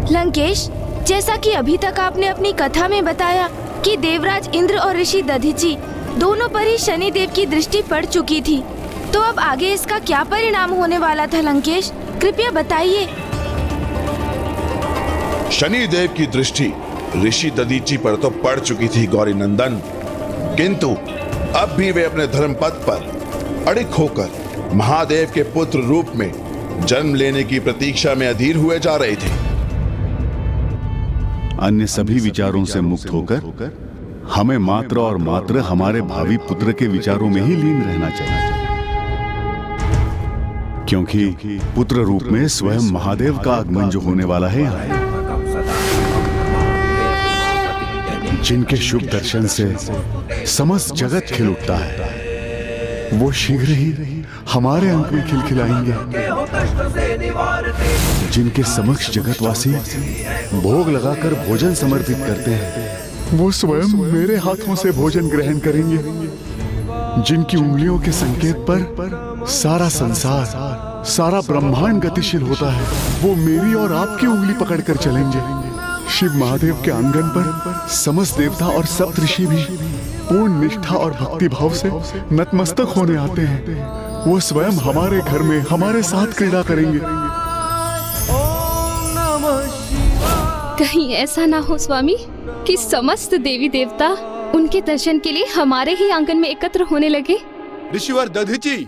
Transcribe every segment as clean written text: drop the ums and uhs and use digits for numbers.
लंकेश, जैसा कि अभी तक आपने अपनी कथा में बताया कि देवराज इंद्र और ऋषि दधीचि दोनों पर ही शनिदेव की दृष्टि पड़ चुकी थी, तो अब आगे इसका क्या परिणाम होने वाला था लंकेश? कृपया बताइए। शनिदेव की दृष्टि ऋषि दधीचि पर तो पड़ चुकी थी गौरी नंदन, किंतु अब भी वे अपने धर्म पथ पर अड़िग होकर महादेव के पुत्र रूप में जन्म लेने की प्रतीक्षा में अधीर हुए जा रहे थे। अन्य सभी विचारों से मुक्त होकर हमें मात्र और मात्र हमारे भावी पुत्र के विचारों में ही लीन रहना चाहिए, क्योंकि पुत्र रूप में स्वयं महादेव का आगमन जो होने वाला है यहाँ, जिनके शुभ दर्शन से समस्त जगत खिल उठता है, वो शीघ्र ही हमारे अंक में खिलखिलाएंगे। जिनके समक्ष जगतवासी भोग लगाकर भोजन समर्पित करते हैं, वो स्वयं मेरे हाथों से भोजन ग्रहण करेंगे। जिनकी उंगलियों के संकेत पर सारा संसार, सारा ब्रह्मांड गतिशील होता है, वो मेरी और आपकी उंगली पकड़कर चलेंगे। शिव महादेव के आंगन पर समस्त देवता और सप्तऋषि भी पूर्ण निष्ठा और भक्ति भाव से नतमस्तक होने आते हैं। वो स्वयं हमारे घर में हमारे साथ क्रीड़ा करेंगे। कहीं ऐसा ना हो स्वामी कि समस्त देवी देवता उनके दर्शन के लिए हमारे ही आंगन में एकत्र होने लगे। ऋषिवर दधीचि,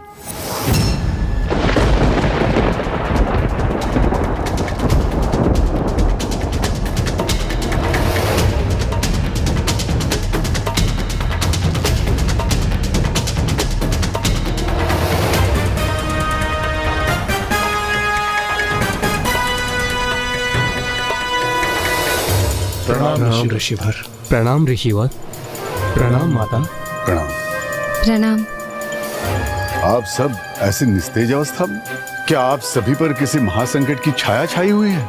प्रणाम ऋषिवर। प्रणाम ऋषिवर। प्रणाम माता। प्रणाम। प्रणाम। आप सब ऐसे निस्तेज अवस्था में? क्या आप सभी पर किसी महासंकट की छाया छाई हुई है?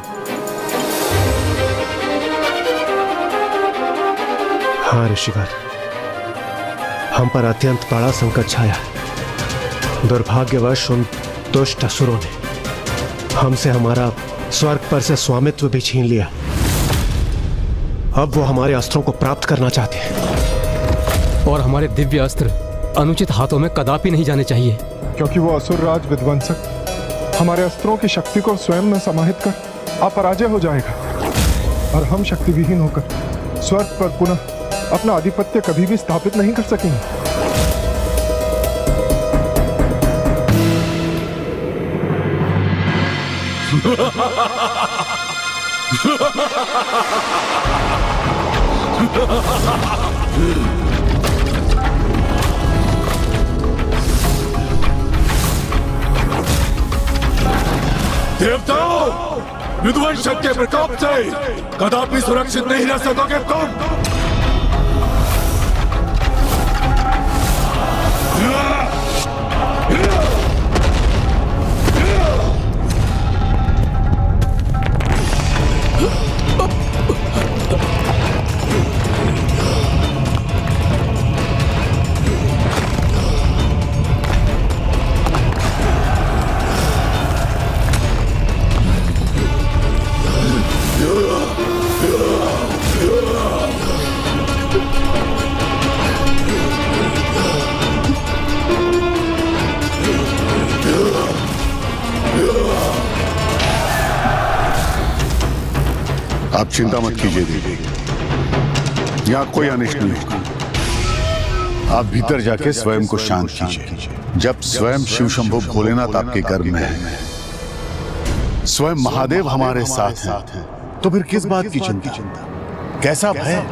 हाँ ऋषिवर, हम पर अत्यंत बड़ा संकट छाया है। दुर्भाग्यवश उन दुष्ट असुरों ने हमसे हमारा स्वर्ग पर से स्वामित्व भी छीन लिया। अब वो हमारे अस्त्रों को प्राप्त करना चाहते हैं, और हमारे दिव्य अस्त्र अनुचित हाथों में कदापि नहीं जाने चाहिए, क्योंकि वो असुर राज विध्वंसक हमारे अस्त्रों की शक्ति को स्वयं में समाहित कर अपराजय हो जाएगा, और हम शक्ति विहीन होकर स्वर्ग पर पुनः अपना आधिपत्य कभी भी स्थापित नहीं कर सकेंगे। देवताओं, विध्वंसक के प्रकोप से कदापि सुरक्षित नहीं रह सकोगे तुम। आप चिंता मत कीजिए देवी, यहाँ कोई अनिष्ट नहीं होगा। आप भीतर जाके स्वयं को शांत कीजिए। जब स्वयं शिव शंभो भोलेनाथ आपके गर्भ में है, स्वयं महादेव हमारे साथ हैं, तो फिर किस बात की चिंता? कैसा भय?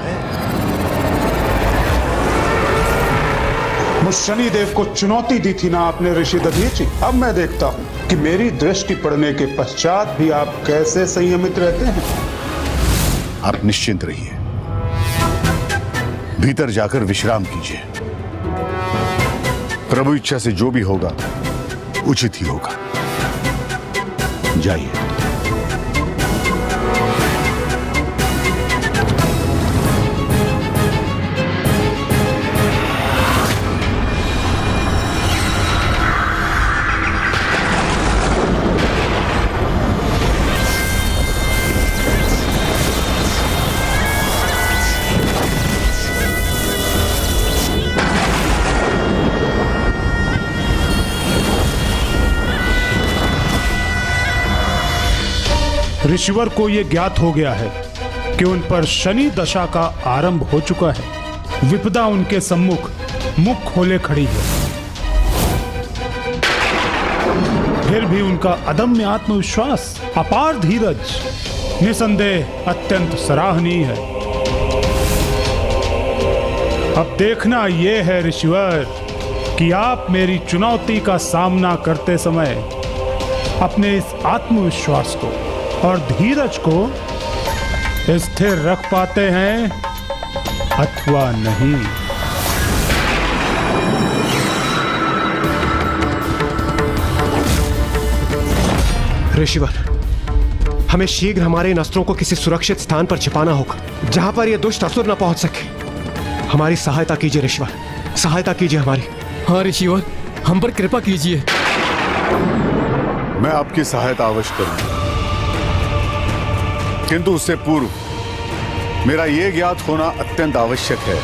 मुझ शनिदेव को चुनौती दी थी ना आपने ऋषि दधीचि। अब मैं देखता हूं कि मेरी दृष्टि पड़ने के पश्चात भी आप कैसे संयमित रहते हैं। आप निश्चिंत रहिए, भीतर जाकर विश्राम कीजिए। प्रभु इच्छा से जो भी होगा उचित ही होगा। जाइए। ऋषिवर को यह ज्ञात हो गया है कि उन पर शनि दशा का आरंभ हो चुका है। विपदा उनके सम्मुख मुख खोले खड़ी है, फिर भी उनका अदम्य आत्मविश्वास, अपार धीरज निसंदेह अत्यंत सराहनीय है। अब देखना यह है ऋषिवर कि आप मेरी चुनौती का सामना करते समय अपने इस आत्मविश्वास को और धीरज को स्थिर रख पाते हैं अथवा नहीं। ऋषिवर, हमें शीघ्र हमारे इन अस्त्रों को किसी सुरक्षित स्थान पर छिपाना होगा जहां पर यह दुष्ट असुर न पहुंच सके। हमारी सहायता कीजिए ऋषिवर, सहायता कीजिए हमारी। हाँ ऋषिवर, हम पर कृपा कीजिए। मैं आपकी सहायता अवश्य करूंगा, किंतु उससे पूर्व मेरा यह ज्ञात होना अत्यंत आवश्यक है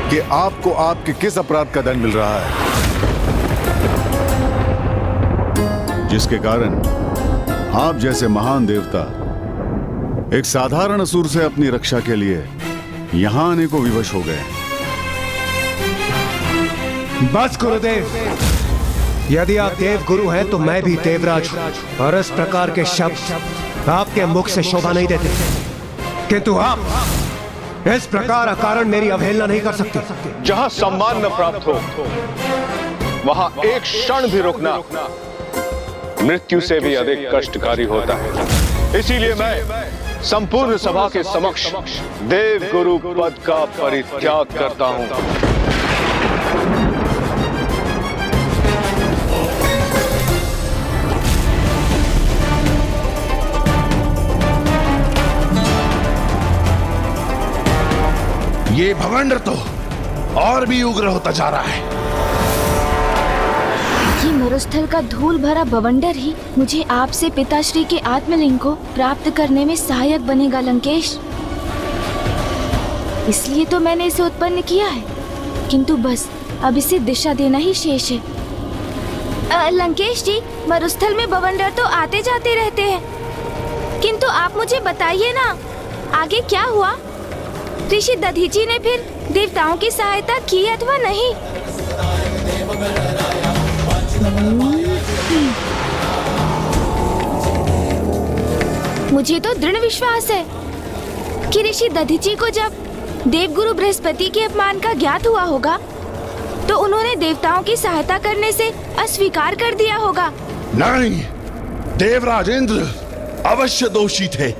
कि आपको आपके किस अपराध का दंड मिल रहा है, जिसके कारण आप जैसे महान देवता एक साधारण असुर से अपनी रक्षा के लिए यहां आने को विवश हो गए। बस गुरुदेव, यदि आप देव गुरु हैं तो मैं भी देवराज हूं, और इस प्रकार के शब्द आपके मुख से शोभा नहीं देते, किंतु आप इस प्रकार अकारण मेरी अवहेलना नहीं कर सकते। जहां सम्मान न प्राप्त हो वहां एक क्षण भी रुकना मृत्यु से भी अधिक कष्टकारी होता है। इसीलिए मैं संपूर्ण सभा के समक्ष देव गुरु पद का परित्याग करता हूं। ये भवंडर तो और भी उग्र होता जा रहा है। ये मरुस्थल का धूल भरा बवंडर ही मुझे आपसे पिताश्री के आत्मलिंग को प्राप्त करने में सहायक बनेगा लंकेश। इसलिए तो मैंने इसे उत्पन्न किया है, किंतु बस अब इसे दिशा देना ही शेष है। लंकेश जी, मरुस्थल में बवंडर तो आते जाते रहते हैं, किंतु आप मुझे बताइए ना आगे क्या हुआ? ऋषि दधीची ने फिर देवताओं की सहायता की अथवा नहीं? मुझे तो दृढ़ विश्वास है कि ऋषि दधीची को जब देवगुरु बृहस्पति के अपमान का ज्ञात हुआ होगा तो उन्होंने देवताओं की सहायता करने से अस्वीकार कर दिया होगा। नहीं, देवराज इंद्र अवश्य दोषी थे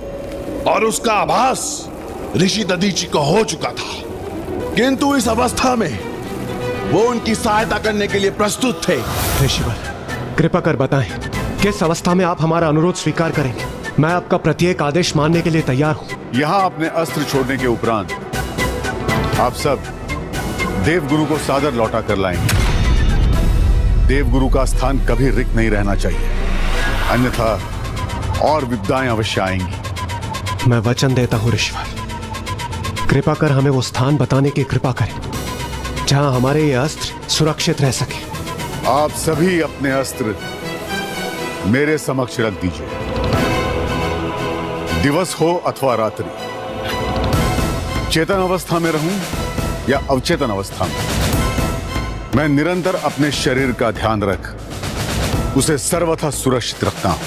और उसका आभास ऋषि दधीची को हो चुका था, किंतु इस अवस्था में वो उनकी सहायता करने के लिए प्रस्तुत थे। ऋषिवर, कृपा कर बताएं किस अवस्था में आप हमारा अनुरोध स्वीकार करेंगे। मैं आपका प्रत्येक आदेश मानने के लिए तैयार हूं। यहां अपने अस्त्र छोड़ने के उपरांत आप सब देवगुरु को सादर लौटा कर लाएंगे। देवगुरु का स्थान कभी रिक्त नहीं रहना चाहिए, अन्यथा और विपदाएं अवश्य आएंगी। मैं वचन देता हूं ऋषिवर, कृपा कर हमें वो स्थान बताने की कृपा करें जहां हमारे ये अस्त्र सुरक्षित रह सके। आप सभी अपने अस्त्र मेरे समक्ष रख दीजिए। दिवस हो अथवा रात्रि, चेतन अवस्था में रहूं या अवचेतन अवस्था में, मैं निरंतर अपने शरीर का ध्यान रख उसे सर्वथा सुरक्षित रखता हूं।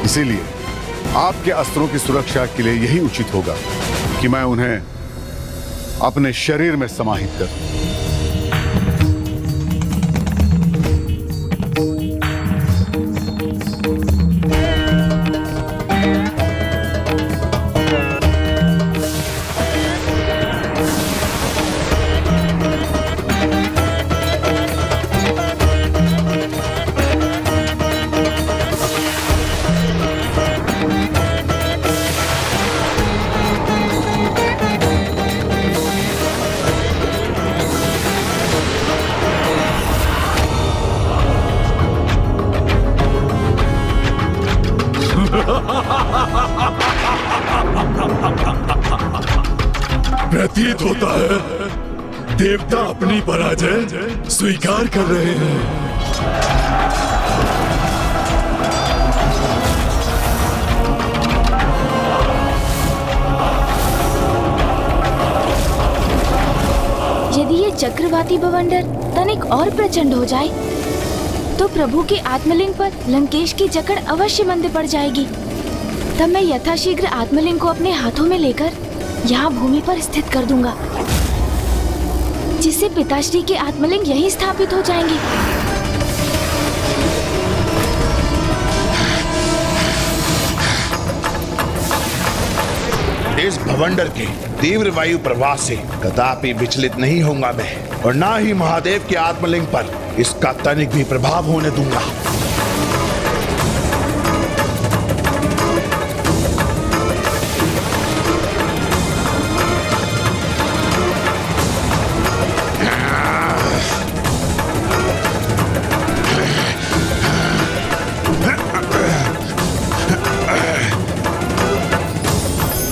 इसीलिए आपके अस्त्रों की सुरक्षा के लिए यही उचित होगा कि मैं उन्हें अपने शरीर में समाहित करूं। प्रतीत होता है देवता अपनी पराजय स्वीकार कर रहे हैं। चक्रवाती भवंडर तनिक और प्रचंड हो जाए तो प्रभु के आत्मलिंग पर लंकेश की जकड़ अवश्य मंद पड़ जाएगी। तब मैं यथाशीघ्र आत्मलिंग को अपने हाथों में लेकर यहाँ भूमि पर स्थित कर दूंगा, जिससे पिताश्री के आत्मलिंग यहीं स्थापित हो जाएंगे। इस भवंडर के तीव्र वायु प्रवाह से कदापि विचलित नहीं होऊंगा मैं, और ना ही महादेव के आत्मलिंग पर इसका तनिक भी प्रभाव होने दूंगा।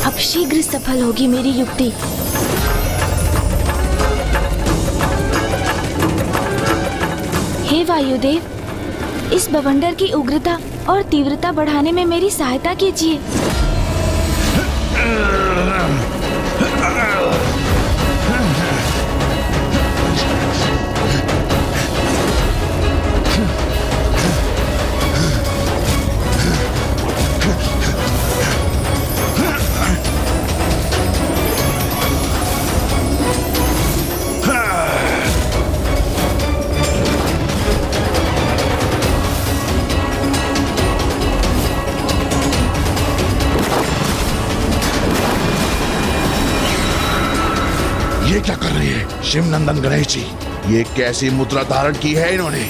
अब शीघ्र सफल होगी मेरी युक्ति। हे वायुदेव, इस बवंडर की उग्रता और तीव्रता बढ़ाने में मेरी सहायता कीजिए। ये क्या कर रहे हैं शिव नंदन गणेश जी? ये कैसी मुद्रा धारण की है इन्होंने?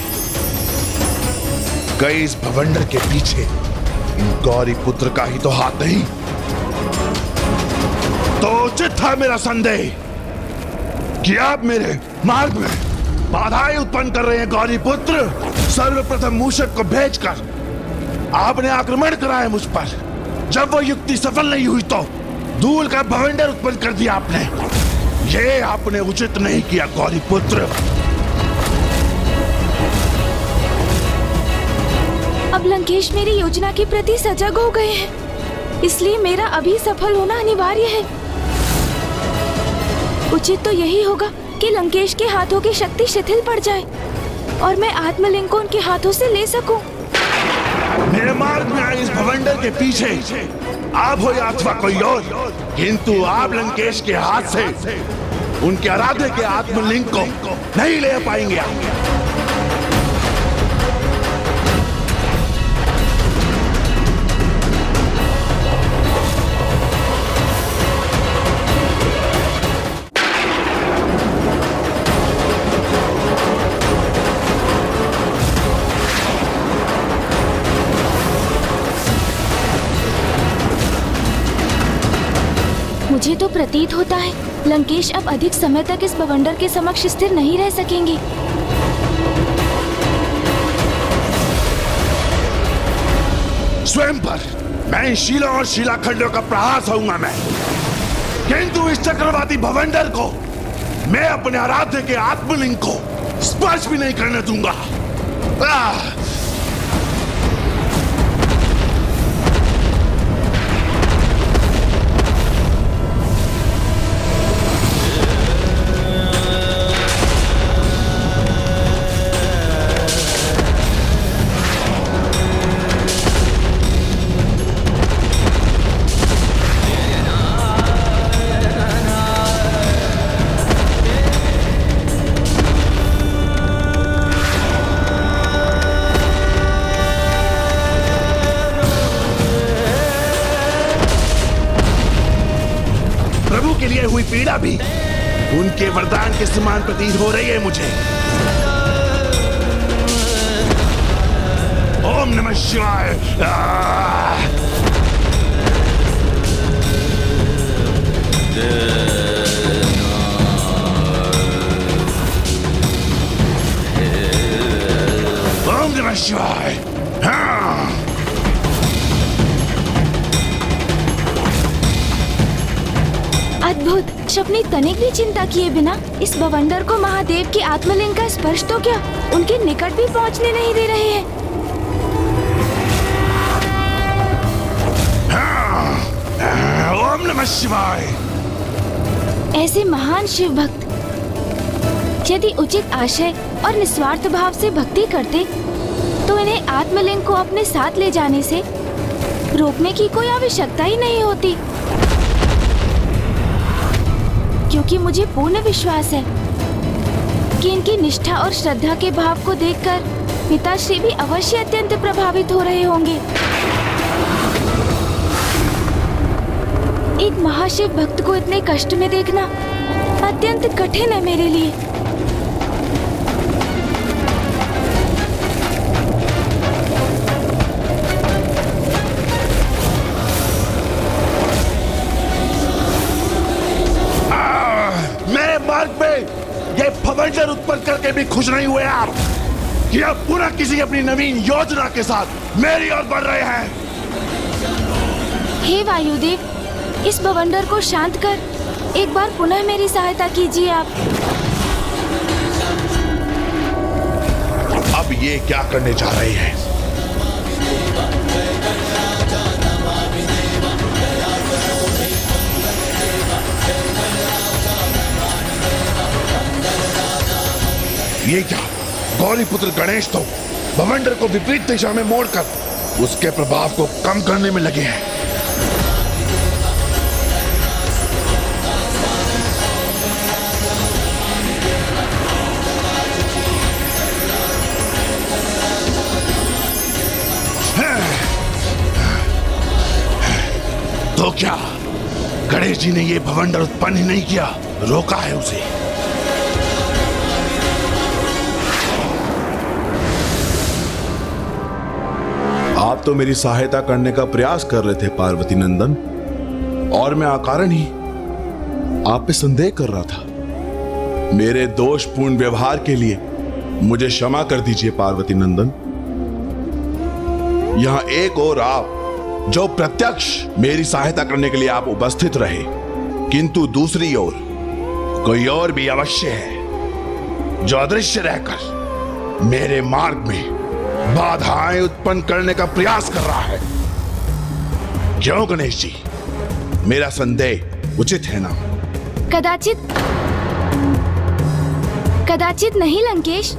कई इस भवंडर के पीछे इन गौरी पुत्र का ही तो हाथ नहीं? तो उचित था मेरा संदेह कि आप मेरे मार्ग में बाधाएं उत्पन्न कर रहे हैं। गौरी पुत्र, सर्वप्रथम मूषक को भेजकर आपने आक्रमण कराया मुझ पर। जब वो युक्ति सफल नहीं हुई तो धूल का भवंडर उत्पन्न कर दिया आपने। ये आपने उचित नहीं किया गौरी पुत्र। अब लंकेश मेरी योजना के प्रति सजग हो गए हैं, इसलिए मेरा अभी सफल होना अनिवार्य है। उचित तो यही होगा कि लंकेश के हाथों की शक्ति शिथिल पड़ जाए और मैं आत्मलिंग को उनके हाथों से ले सकूं। मेरे मार्ग में आए इस भवंडर के पीछे आप हो या अथवा कोई और, किंतु आप लंकेश के हाथ से उनके आराध्य के आत्मलिंग को नहीं ले पाएंगे। मुझे तो प्रतीत होता है लंकेश अब अधिक समय तक इस बवंडर के समक्ष स्थिर नहीं रह सकेंगे। स्वयं पर मैं शीला और शिलाखंडों का प्रहार होऊंगा मैं, किंतु इस चक्रवाती भवंडर को मैं अपने आराध्य के आत्मलिंग को स्पर्श भी नहीं करने दूंगा। के लिए हुई पीड़ा भी उनके वरदान के समान प्रतीत हो रही है मुझे। ओम नमः शिवाय। ओम नमः शिवाय। अद्भुत। शपनी तनिक भी चिंता किए बिना इस बवंडर को महादेव के आत्मलिंग का स्पर्श तो क्या उनके निकट भी पहुंचने नहीं दे रहे हैं। ओम नमः शिवाय। ऐसे महान शिव भक्त यदि उचित आशय और निस्वार्थ भाव से भक्ति करते तो इन्हें आत्मलिंग को अपने साथ ले जाने से रोकने की कोई आवश्यकता ही नहीं होती, क्योंकि मुझे पूर्ण विश्वास है कि इनकी निष्ठा और श्रद्धा के भाव को देखकर पिताश्री भी अवश्य अत्यंत प्रभावित हो रहे होंगे। एक महाशिव भक्त को इतने कष्ट में देखना अत्यंत कठिन है मेरे लिए। मेरे मार्ग पे ये भवंडर उत्पन्न करके भी खुश नहीं हुए आप कि अब पुनः किसी अपनी नवीन योजना के साथ मेरी ओर बढ़ रहे हैं। हे वायुदेव, इस भवंडर को शांत कर एक बार पुनः मेरी सहायता कीजिए आप। अब ये क्या करने जा रहे हैं? ये क्या? गौरीपुत्र गणेश तो भवंडर को विपरीत दिशा में मोड़कर उसके प्रभाव को कम करने में लगे हैं। तो क्या गणेश जी ने ये भवंडर उत्पन्न ही नहीं किया, रोका है उसे? आप तो मेरी सहायता करने का प्रयास कर रहे थे पार्वती नंदन, और मैं अकारण ही आप पे संदेह कर रहा था। मेरे दोषपूर्ण व्यवहार के लिए मुझे क्षमा कर दीजिए पार्वती नंदन। यहां एक और आप जो प्रत्यक्ष मेरी सहायता करने के लिए आप उपस्थित रहे, किंतु दूसरी ओर कोई और भी अवश्य है जो अदृश्य रहकर मेरे मार्ग में बाधाएं उत्पन्न करने का प्रयास कर रहा है। क्यों गणेश जी, मेरा संदेह उचित है ना? कदाचित नहीं लंकेश।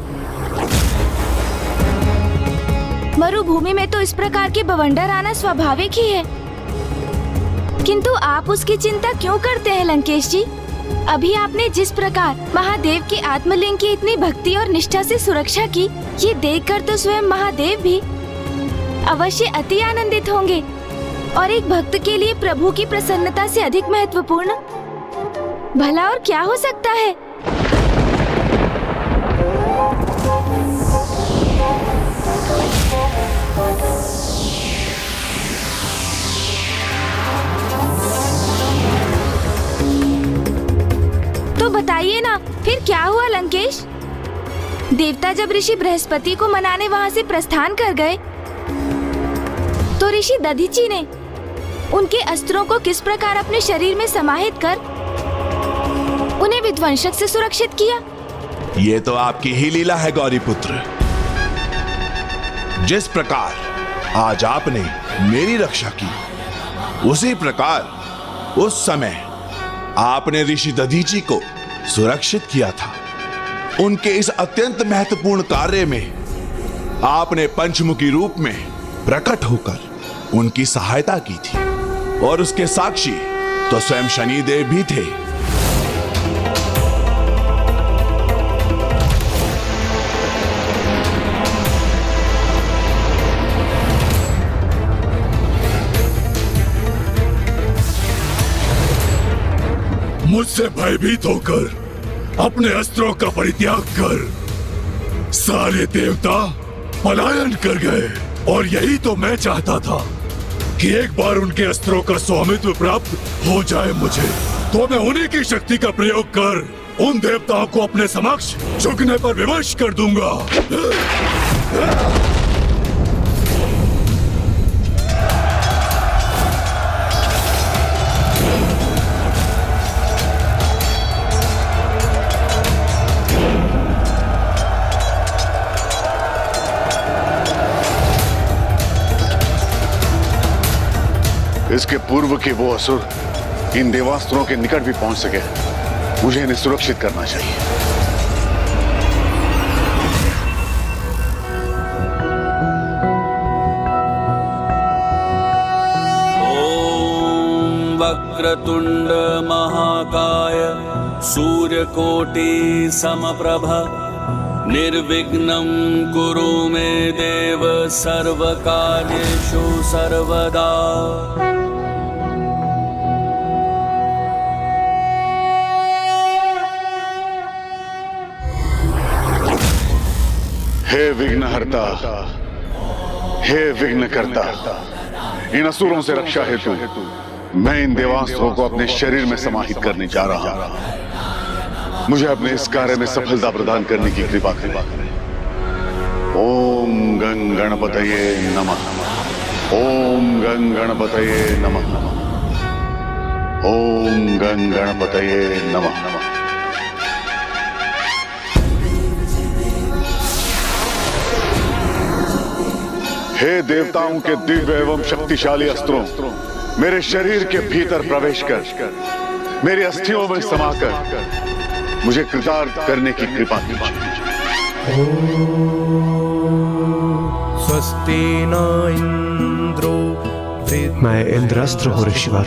मरुभूमि में तो इस प्रकार के बवंडर आना स्वाभाविक ही है, किंतु आप उसकी चिंता क्यों करते हैं लंकेश जी? अभी आपने जिस प्रकार महादेव के आत्मलिंग की इतनी भक्ति और निष्ठा से सुरक्षा की, ये देखकर तो स्वयं महादेव भी अवश्य अति आनंदित होंगे। और एक भक्त के लिए प्रभु की प्रसन्नता से अधिक महत्वपूर्ण भला और क्या हो सकता है? तो बताइए ना, फिर क्या हुआ लंकेश? देवता जब ऋषि बृहस्पति को मनाने वहां से प्रस्थान कर गए, तो ऋषि दधीचि ने उनके अस्त्रों को किस प्रकार अपने शरीर में समाहित कर उन्हें विध्वंसक से सुरक्षित किया? ये तो आपकी ही लीला है गौरीपुत्र। जिस प्रकार आज आपने मेरी रक्षा की, उसी प्रकार उस समय आपने ऋषि दधीचि को सुरक्षित किया था। उनके इस अत्यंत महत्वपूर्ण कार्य में आपने पंचमुखी रूप में प्रकट होकर उनकी सहायता की थी, और उसके साक्षी तो स्वयं शनिदेव भी थे। मुझसे भयभीत होकर अपने अस्त्रों का परित्याग कर सारे देवता पलायन कर गए, और यही तो मैं चाहता था कि एक बार उनके अस्त्रों का स्वामित्व प्राप्त हो जाए मुझे, तो मैं उन्हीं की शक्ति का प्रयोग कर उन देवताओं को अपने समक्ष झुकने पर विवश कर दूंगा। इसके पूर्व के वो असुर इन देवास्त्रों के निकट भी पहुंच सके, मुझे इन्हें सुरक्षित करना चाहिए। वक्रतुंड महाकाय सूर्यकोटि समप्रभ निर्विघ्नं कुरु मे देव सर्वकार्येषु सर्वदा। हे विघ्नहर्ता, हे विघ्नकर्ता, इन असुरों से रक्षा हेतु मैं इन देवास्त्रों को अपने शरीर में समाहित करने जा रहा हूं। मुझे अपने इस कार्य में सफलता प्रदान करने की कृपा करें। ओम गं गणपतये नमः। ओम गं गणपतये नमः। ओम गं गणपतये नमः। हे देवताओं के दिव्य एवं शक्तिशाली अस्त्रों, मेरे शरीर के भीतर प्रवेश कर मेरी अस्थियों में समाकर मुझे कृतार्थ करने की कृपा कीजिए। स्वस्ति न इंद्रो। मैं इंद्रस्त्र हूँ ऋषिवर।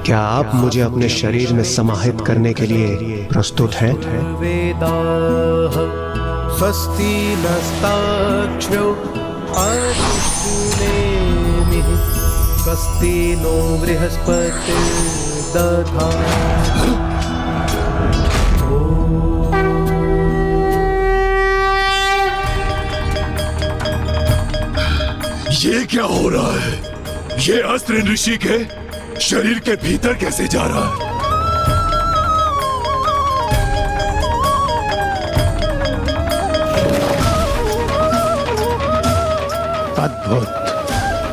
क्या आप मुझे अपने शरीर में समाहित करने के लिए प्रस्तुत हैं? स्वस्ति नस्ताक्षरो स्वस्ति नो बृहस्पति दधातु। ये क्या हो रहा है? ये अस्त्र ऋषि के शरीर के भीतर कैसे जा रहा है? अद्भुत।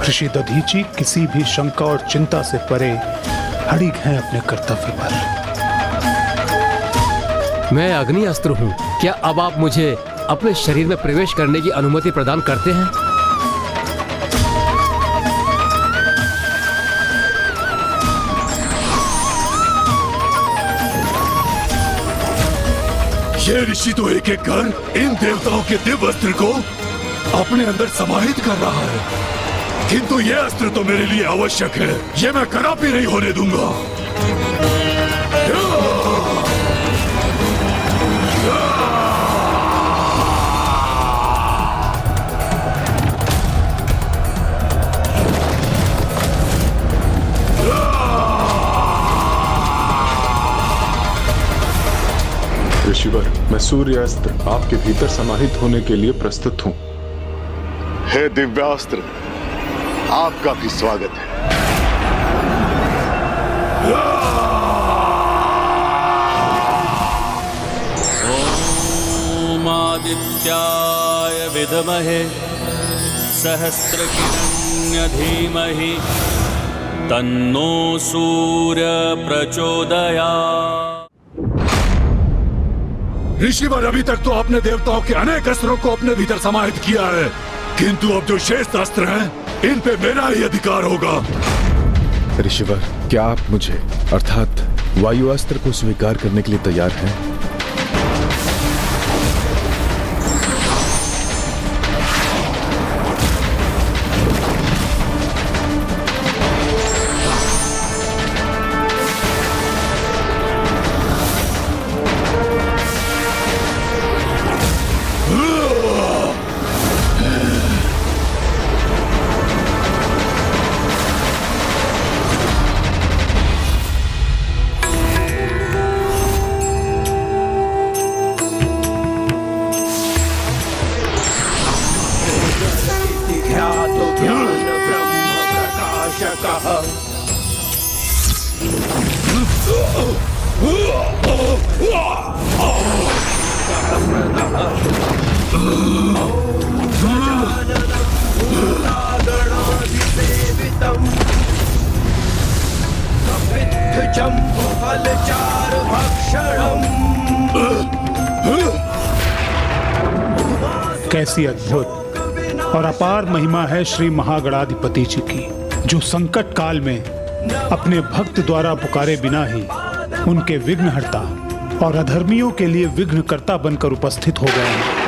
ऋषि दधीची किसी भी शंका और चिंता से परे अड़िग हैं अपने कर्तव्य पर। मैं अग्नि अस्त्र हूँ। क्या अब आप मुझे अपने शरीर में प्रवेश करने की अनुमति प्रदान करते हैं? ये ऋषि तो एक एक कर इन देवताओं के दिव्य अस्त्र को अपने अंदर समाहित कर रहा है, किंतु ये अस्त्र तो मेरे लिए आवश्यक है। ये मैं कदापि नहीं होने दूंगा। ऋषिवर, मैं सूर्यास्त्र आपके भीतर समाहित होने के लिए प्रस्तुत हूँ। हे दिव्यास्त्र, आपका भी स्वागत है। ओम आदित्याय विद्महे सहस्रकिरण्य धीमहि तन्नो सूर्य प्रचोदयात्। ऋषिवर, अभी तक तो आपने देवताओं के अनेक अस्त्रों को अपने भीतर समाहित किया है, किंतु अब जो शेष अस्त्र हैं, इन पे मेरा ही अधिकार होगा। ऋषिवर, क्या आप मुझे अर्थात वायु अस्त्र को स्वीकार करने के लिए तैयार हैं? कैसी अद्भुत और अपार महिमा है श्री महागणाधिपति जी की, जो संकट काल में अपने भक्त द्वारा पुकारे बिना ही उनके विघ्नहर्ता और अधर्मियों के लिए विघ्नकर्ता बनकर उपस्थित हो गए हैं।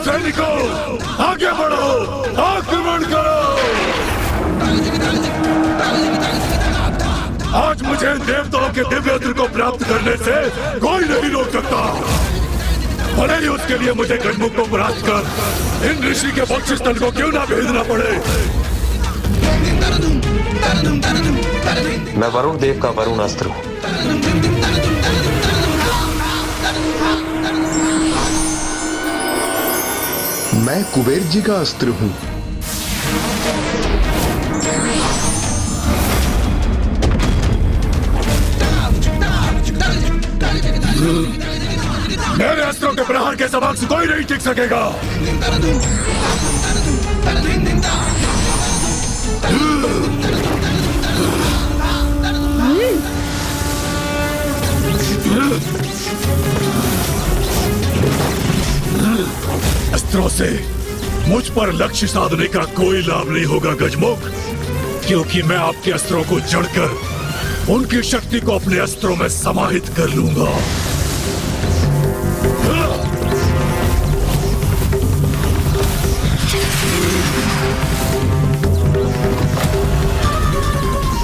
सैनिकों, आगे बढ़ो, आक्रमण करो। आज मुझे देवताओं के दिव्य अस्त्र को प्राप्त करने से कोई नहीं रोक सकता। भले ही उसके लिए मुझे गजमुख को परास्त कर इन ऋषि के बख्शिस्थल को क्यों ना भेजना पड़े। मैं वरुण देव का वरुण अस्त्र हूँ। मैं कुबेर जी का अस्त्र हूँ। मेरे अस्त्रों के प्रहार के समक्ष कोई नहीं टिक सकेगा। अस्त्रों से मुझ पर लक्ष्य साधने का कोई लाभ नहीं होगा गजमुख, क्योंकि मैं आपके अस्त्रों को जड़कर उनकी शक्ति को अपने अस्त्रों में समाहित कर लूंगा।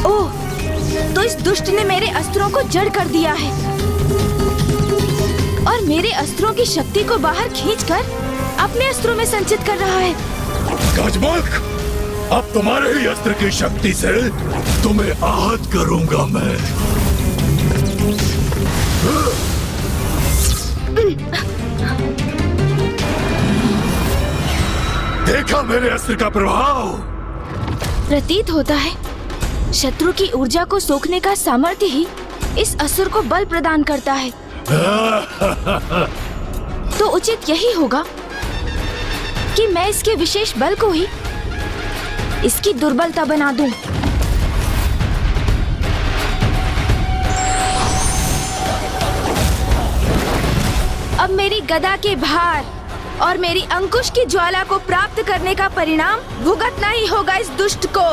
ओह, तो इस दुष्ट ने मेरे अस्त्रों को जड़ कर दिया है और मेरे अस्त्रों की शक्ति को बाहर खींचकर अपने अस्त्रों में संचित कर रहा है। गजमुख, अब तुम्हारे ही अस्त्र की शक्ति से तुम्हें आहत करूंगा मैं। देखा मेरे अस्त्र का प्रभाव? प्रतीत होता है शत्रु की ऊर्जा को सोखने का सामर्थ्य ही इस असुर को बल प्रदान करता है। तो उचित यही होगा कि मैं इसके विशेष बल को ही इसकी दुर्बलता बना दूं। अब मेरी गदा के भार और मेरी अंकुश की ज्वाला को प्राप्त करने का परिणाम भुगतना ही होगा इस दुष्ट को।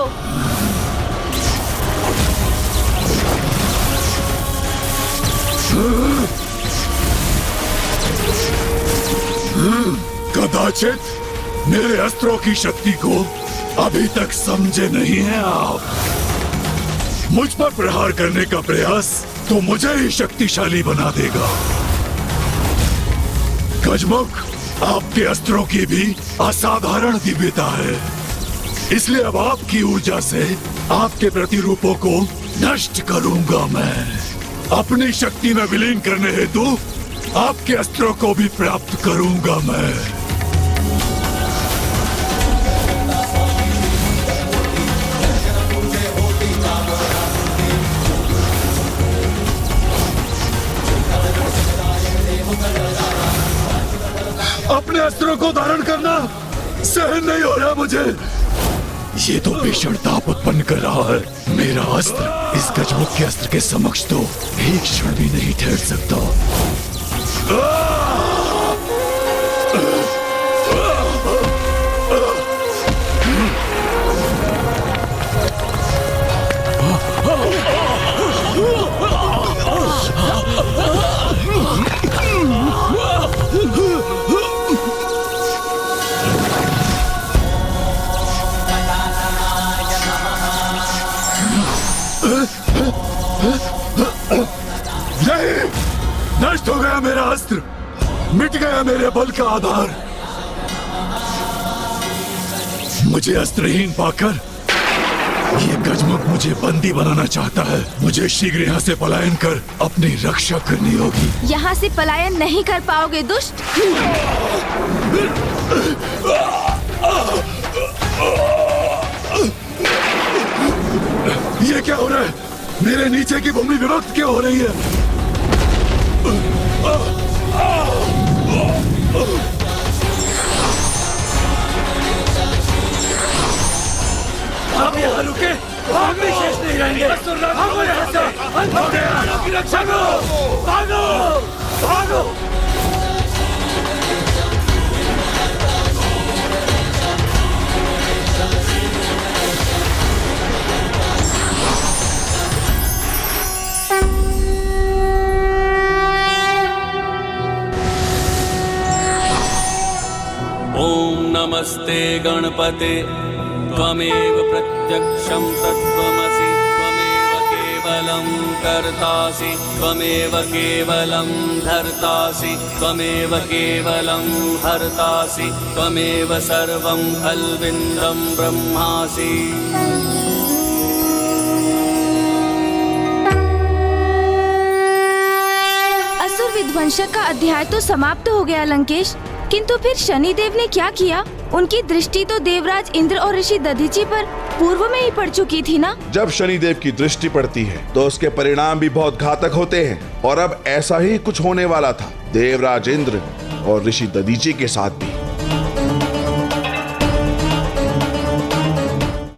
कदाचित मेरे अस्त्रों की शक्ति को अभी तक समझे नहीं हैं आप। मुझ पर प्रहार करने का प्रयास तो मुझे ही शक्तिशाली बना देगा। गजमुख, आपके अस्त्रों की भी असाधारण दिव्यता है, इसलिए अब आपकी ऊर्जा से आपके प्रतिरूपों को नष्ट करूंगा मैं। अपनी शक्ति में विलीन करने हेतु आपके अस्त्रों को भी प्राप्त करूंगा मैं। अपने अस्त्रों को धारण करना सहन नहीं हो रहा मुझे। ये तो भीषण ताप उत्पन्न कर रहा है। मेरा अस्त्र इस गजमुख के अस्त्र के समक्ष तो एक क्षण भी नहीं ठहर सकता। नहीं, नष्ट हो गया मेरा अस्त्र, मिट गया मेरे बल का आधार। मुझे अस्त्रहीन पाकर ये गजमुख मुझे बंदी बनाना चाहता है। मुझे शीघ्र यहाँ से पलायन कर अपनी रक्षा करनी होगी। यहाँ से पलायन नहीं कर पाओगे दुष्ट। ये क्या हो रहा है? मेरे नीचे की भूमि विभक्त क्यों हो रही है? आप यहाँ रुके, हम भी शेष नहीं रहेंगे। भागो यहाँ से, रक्षा करो, भागो, भागो। नमस्ते गणपते त्वमेव प्रत्यक्षं तत्त्वमसि त्वमेव केवलं कर्तासि त्वमेव केवलं धर्तासि त्वमेव केवलं हर्तासि त्वमेव सर्वं खल्विन्दं ब्रह्मासि। असुर विध्वंसक का अध्याय तो समाप्त हो गया लंकेश, किंतु फिर शनिदेव ने क्या किया? उनकी दृष्टि तो देवराज इंद्र और ऋषि दधीचि पर पूर्व में ही पड़ चुकी थी ना? जब शनिदेव की दृष्टि पड़ती है तो उसके परिणाम भी बहुत घातक होते हैं, और अब ऐसा ही कुछ होने वाला था देवराज इंद्र और ऋषि दधीचि के साथ भी।